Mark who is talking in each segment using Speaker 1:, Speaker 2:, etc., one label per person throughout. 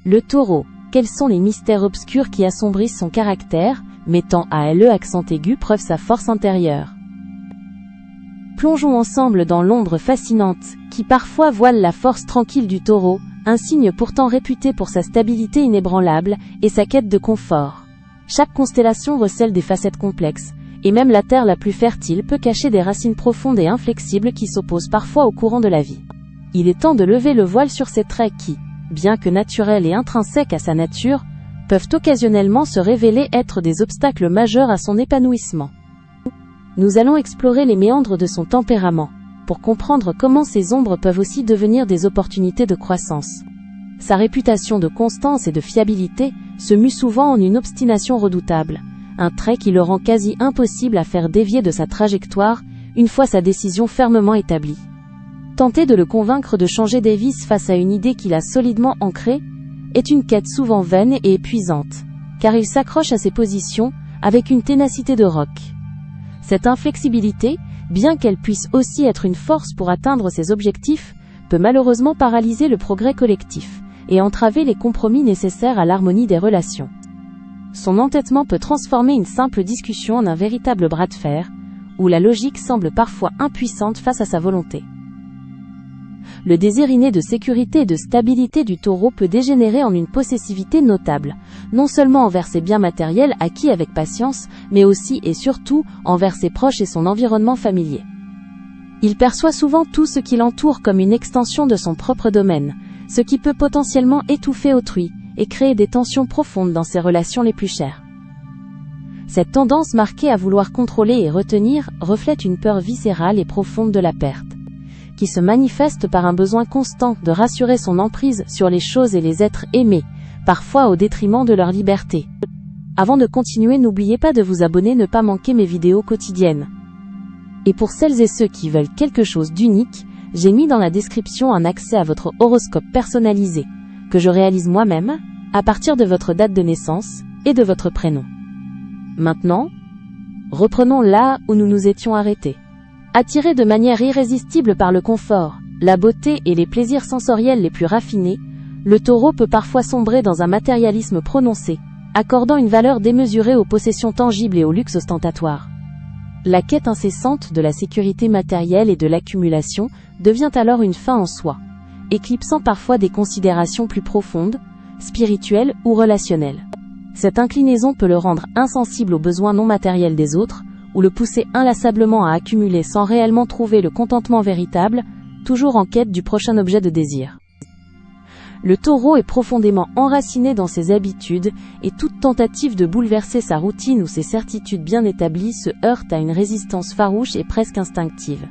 Speaker 1: Le Taureau. Quels sont les mystères obscurs qui assombrissent son caractère, mettant à le accent aigu preuve sa force intérieure? Plongeons ensemble dans l'ombre fascinante, qui parfois voile la force tranquille du Taureau, un signe pourtant réputé pour sa stabilité inébranlable et sa quête de confort. Chaque constellation recèle des facettes complexes, et même la terre la plus fertile peut cacher des racines profondes et inflexibles qui s'opposent parfois au courant de la vie. Il est temps de lever le voile sur ces traits qui, bien que naturels et intrinsèques à sa nature, peuvent occasionnellement se révéler être des obstacles majeurs à son épanouissement. Nous allons explorer les méandres de son tempérament, pour comprendre comment ces ombres peuvent aussi devenir des opportunités de croissance. Sa réputation de constance et de fiabilité se mue souvent en une obstination redoutable, un trait qui le rend quasi impossible à faire dévier de sa trajectoire, une fois sa décision fermement établie. Tenter de le convaincre de changer d'avis face à une idée qu'il a solidement ancrée, est une quête souvent vaine et épuisante, car il s'accroche à ses positions avec une ténacité de roc. Cette inflexibilité, bien qu'elle puisse aussi être une force pour atteindre ses objectifs, peut malheureusement paralyser le progrès collectif et entraver les compromis nécessaires à l'harmonie des relations. Son entêtement peut transformer une simple discussion en un véritable bras de fer, où la logique semble parfois impuissante face à sa volonté. Le désir inné de sécurité et de stabilité du Taureau peut dégénérer en une possessivité notable, non seulement envers ses biens matériels acquis avec patience, mais aussi et surtout envers ses proches et son environnement familier. Il perçoit souvent tout ce qui l'entoure comme une extension de son propre domaine, ce qui peut potentiellement étouffer autrui et créer des tensions profondes dans ses relations les plus chères. Cette tendance marquée à vouloir contrôler et retenir reflète une peur viscérale et profonde de la perte, qui se manifeste par un besoin constant de rassurer son emprise sur les choses et les êtres aimés, parfois au détriment de leur liberté. Avant de continuer, n'oubliez pas de vous abonner, ne pas manquer mes vidéos quotidiennes. Et pour celles et ceux qui veulent quelque chose d'unique, j'ai mis dans la description un accès à votre horoscope personnalisé, que je réalise moi-même, à partir de votre date de naissance et de votre prénom. Maintenant, reprenons là où nous nous étions arrêtés. Attiré de manière irrésistible par le confort, la beauté et les plaisirs sensoriels les plus raffinés, le Taureau peut parfois sombrer dans un matérialisme prononcé, accordant une valeur démesurée aux possessions tangibles et au luxe ostentatoire. La quête incessante de la sécurité matérielle et de l'accumulation devient alors une fin en soi, éclipsant parfois des considérations plus profondes, spirituelles ou relationnelles. Cette inclinaison peut le rendre insensible aux besoins non matériels des autres, ou le pousser inlassablement à accumuler sans réellement trouver le contentement véritable, toujours en quête du prochain objet de désir. Le Taureau est profondément enraciné dans ses habitudes, et toute tentative de bouleverser sa routine ou ses certitudes bien établies se heurte à une résistance farouche et presque instinctive.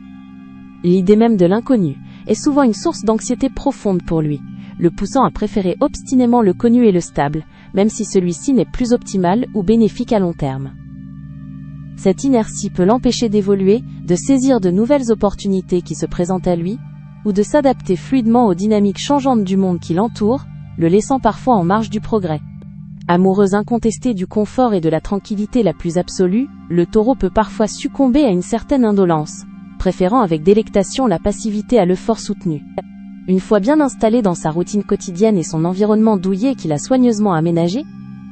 Speaker 1: L'idée même de l'inconnu est souvent une source d'anxiété profonde pour lui, le poussant à préférer obstinément le connu et le stable, même si celui-ci n'est plus optimal ou bénéfique à long terme. Cette inertie peut l'empêcher d'évoluer, de saisir de nouvelles opportunités qui se présentent à lui, ou de s'adapter fluidement aux dynamiques changeantes du monde qui l'entoure, le laissant parfois en marge du progrès. Amoureux incontesté du confort et de la tranquillité la plus absolue, le Taureau peut parfois succomber à une certaine indolence, préférant avec délectation la passivité à l'effort soutenu. Une fois bien installé dans sa routine quotidienne et son environnement douillet qu'il a soigneusement aménagé,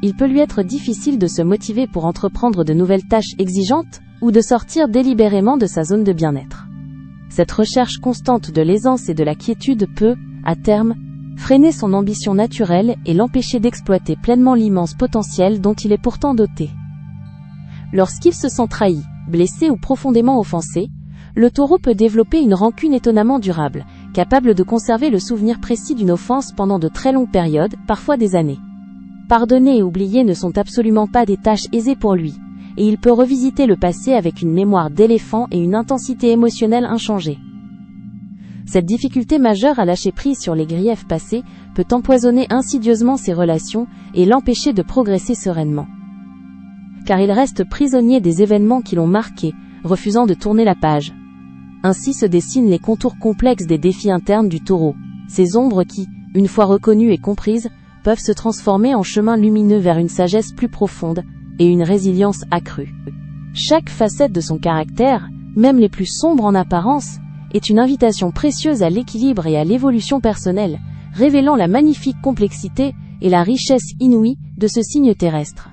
Speaker 1: il peut lui être difficile de se motiver pour entreprendre de nouvelles tâches exigeantes, ou de sortir délibérément de sa zone de bien-être. Cette recherche constante de l'aisance et de la quiétude peut, à terme, freiner son ambition naturelle et l'empêcher d'exploiter pleinement l'immense potentiel dont il est pourtant doté. Lorsqu'il se sent trahi, blessé ou profondément offensé, le Taureau peut développer une rancune étonnamment durable, capable de conserver le souvenir précis d'une offense pendant de très longues périodes, parfois des années. Pardonner et oublier ne sont absolument pas des tâches aisées pour lui, et il peut revisiter le passé avec une mémoire d'éléphant et une intensité émotionnelle inchangée. Cette difficulté majeure à lâcher prise sur les griefs passés peut empoisonner insidieusement ses relations et l'empêcher de progresser sereinement. Car il reste prisonnier des événements qui l'ont marqué, refusant de tourner la page. Ainsi se dessinent les contours complexes des défis internes du Taureau, ces ombres qui, une fois reconnues et comprises, peuvent se transformer en chemin lumineux vers une sagesse plus profonde et une résilience accrue. Chaque facette de son caractère, même les plus sombres en apparence, est une invitation précieuse à l'équilibre et à l'évolution personnelle, révélant la magnifique complexité et la richesse inouïe de ce signe terrestre.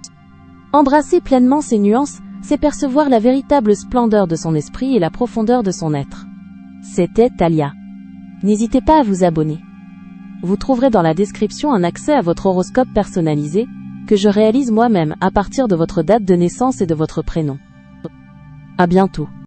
Speaker 1: Embrasser pleinement ces nuances, c'est percevoir la véritable splendeur de son esprit et la profondeur de son être. C'était Thalia. N'hésitez pas à vous abonner. Vous trouverez dans la description un accès à votre horoscope personnalisé, que je réalise moi-même à partir de votre date de naissance et de votre prénom. À bientôt.